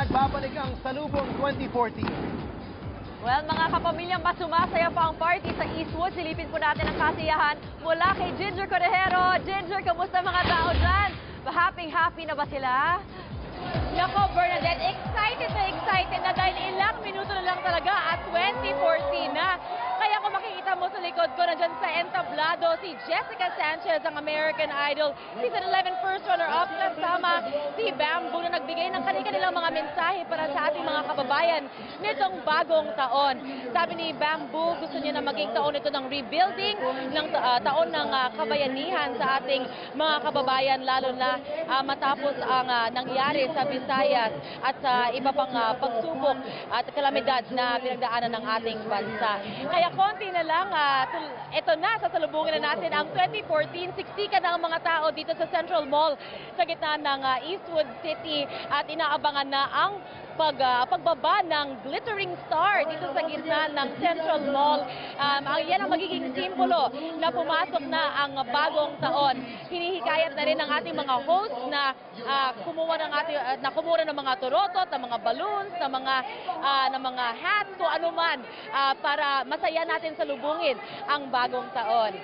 nagbabalik ang Salubong 2014. Well, mga kapamilyang mas sumasaya pa ang party sa Eastwood. Silipin po natin ang kasiyahan mula kay Ginger Conejero. Ginger, kamusta mga tao dyan? Happy na ba sila? Nako, Bernadette, excited na dahil ilang minuto na lang talaga at 2014 na. Kaya kung makikita mo sa likod ko, nandyan sa entablado si Jessica Sanchez, ang American Idol Season 11 first runner-up, kasama si Bamboo na nagbigay ng kanilang mga mensahe para sa ating mga kababayan nitong bagong taon. Sabi ni Bamboo, gusto niya na maging taon ito ng rebuilding, ng taon ng kabayanihan sa ating mga kababayan, lalo na matapos ang nangyari sa Visayas at sa iba pang pagsubok at kalamidad na pinagdaanan ng ating bansa. Kaya konti na lang, ito na, sasalubungin na natin ang 2014. Siksikan na ang mga tao dito sa Central Mall sa gitna ng Eastwood City at inaabangan na ang pagbaba ng glittering star dito sa gitna ng Central Mall. Yan ang magiging simbolo na pumasok na ang bagong taon. Hinihikayat na rin ng ating mga hosts na kumuha ng mga turotot, ng mga balloons, ng mga hats, kung ano man, para masaya natin salubungin ang bagong taon.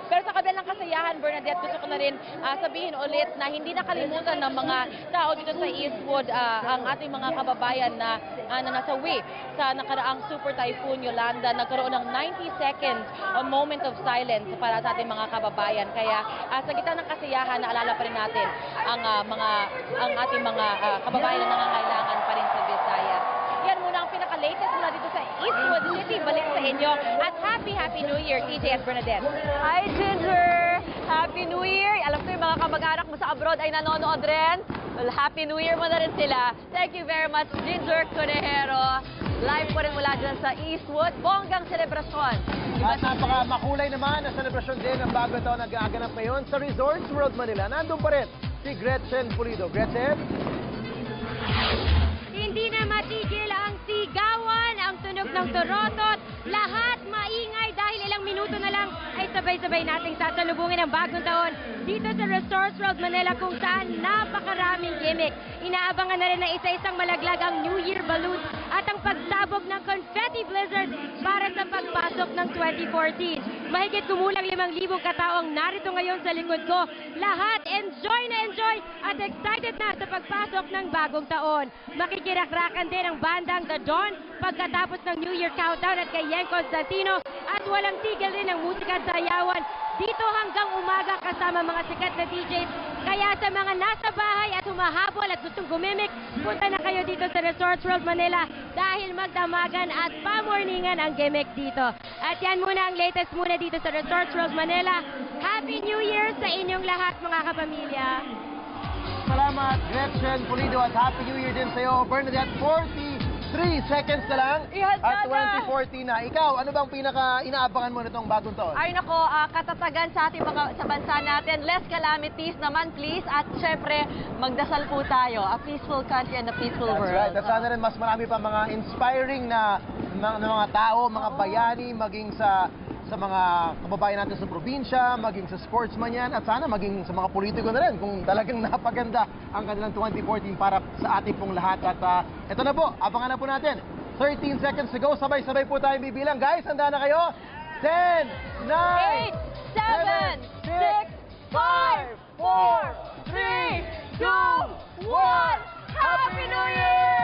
Pero sa kabilang kasayahan, Bernadette, gusto ko na rin sabihin ulit na hindi nakalimutan ng mga tao dito sa Eastwood ang ating mga kababayan na nasawi sa nakaraang Super Typhoon Yolanda. Nagkaroon ng 90 seconds moment of silence para sa ating mga kababayan. Kaya sa gitna ng kasiyahan, naalala pa rin natin ang ating mga kababayan na nangangailangan pa rin sa Visayas. Yan muna ang pinaka-latest mula dito sa Eastwood City. Balik sa inyo. At Happy New Year, TJ at Bernadette. Hi, Ginger! Happy New Year! Alam ko yung mga kamag-anak mo sa abroad ay nanonood rin. Well, Happy New Year mo na rin sila. Thank you very much, Ginger Conejero. Live po rin mula dyan sa Eastwood. Bonggang selebrasyon. At napaka-makulay naman na selebrasyon din ang bago ito nag-aaganap ngayon sa Resorts World Manila. Nandun pa rin si Gretchen Pulido. Gretchen? Hindi na matigil ang sigawan, ang tunog ng turotot, lahat maingay dahil ilang minuto na lang ay sabay-sabay nating sasalubungin ang bagong taon dito sa Resorts World Manila kung saan napakaraming gimmick. Inaabangan na rin ng isa-isang malaglag ang New Year balloons at ang pagsabog ng confetti blizzard para sa pagpasok ng 2014. Mahigit kumulang 5,000 katao ang narito ngayon sa likod ko. Lahat enjoy na enjoy at excited na sa pagpasok ng bagong taon. Makikirakrakan din ang bandang The Dawn pagkatapos ng New Year countdown at kay Yen Constantino at walang tigil rin ang musika at sayawan dito hanggang umaga kasama mga sikat na DJs. Kaya sa mga nasa bahay at humahabol at gustong gumimik, punta na kayo dito sa Resorts World Manila dahil magdamagan at pamorningan ang gimmick dito. At yan muna ang latest muna dito sa Resorts World Manila. Happy New Year sa inyong lahat mga kapamilya. Salamat, Gretchen Pulido, at Happy New Year din sa'yo, Bernadette. 43 seconds na lang at 2014 na. Ikaw, ano bang pinaka-inaabangan mo nitong bagong taon? Ay nako, katatagan sa ating sa bansa natin. Less calamities naman, please. At syempre, magdasal po tayo. A peaceful country and a peaceful world. That's right. At sana rin mas marami pa mga inspiring na mga tao, mga bayani, maging sa mga kababayan natin sa probinsya, maging sa sportsman yan, at sana maging sa mga politiko na rin kung talagang napaganda ang kanilang 2014 para sa ating pong lahat. At ito na po, abangan na po natin. 13 seconds to go, sabay-sabay po tayo bibilang. Guys, handa na kayo? 10, 9, 8, 7, 6, 5, 4, 3, 2, 1. Happy New Year!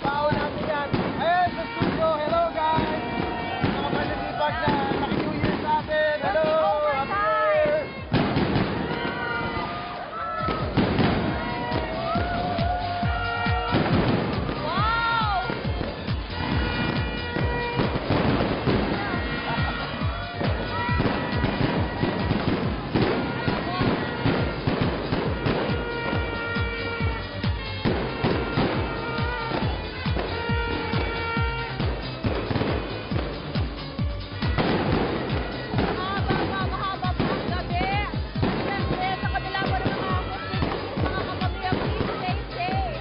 Baon natin yan. Ayan sa studio. Hello guys! Mga mananipag na naki-New Year sa atin. Hello! Happy New Year! Wow! Mahaba pa ang gabi. Siyempre, sa kabila pa rin ng mga kusik, mga kapamilya, please stay safe.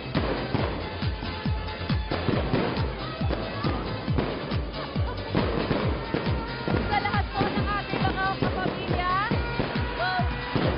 Sa lahat po ng ating mga kapamilya, well,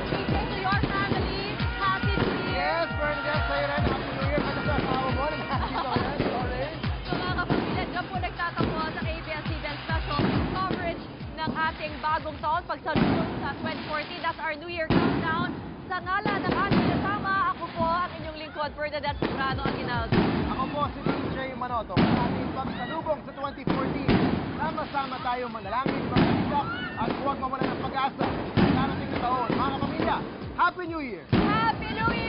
keep it to your family. Happy New Year. Yes, Bernadette, sa'yo rin. Happy New Year. Ano sa asawa mo? Nagkakita ko yan. Sorry. So mga kapamilya, dyan po nagtatapos sa ABS-CBN Special coverage ng ating bagong taon pagsalubong sa 2014. That's our New Year countdown. Sa ngalan ng ating kasama, ako po ang inyong lingkod, Bernadette Sobrano Aguinaldo. Ako po si DJ Manoto. Sa ating pagsalubong sa 2014. Sama-sama tayo manalangin, magsisak, at huwag mawala ng pag-asa sa darating na taon. Mga kapamilya, Happy New Year! Happy New Year!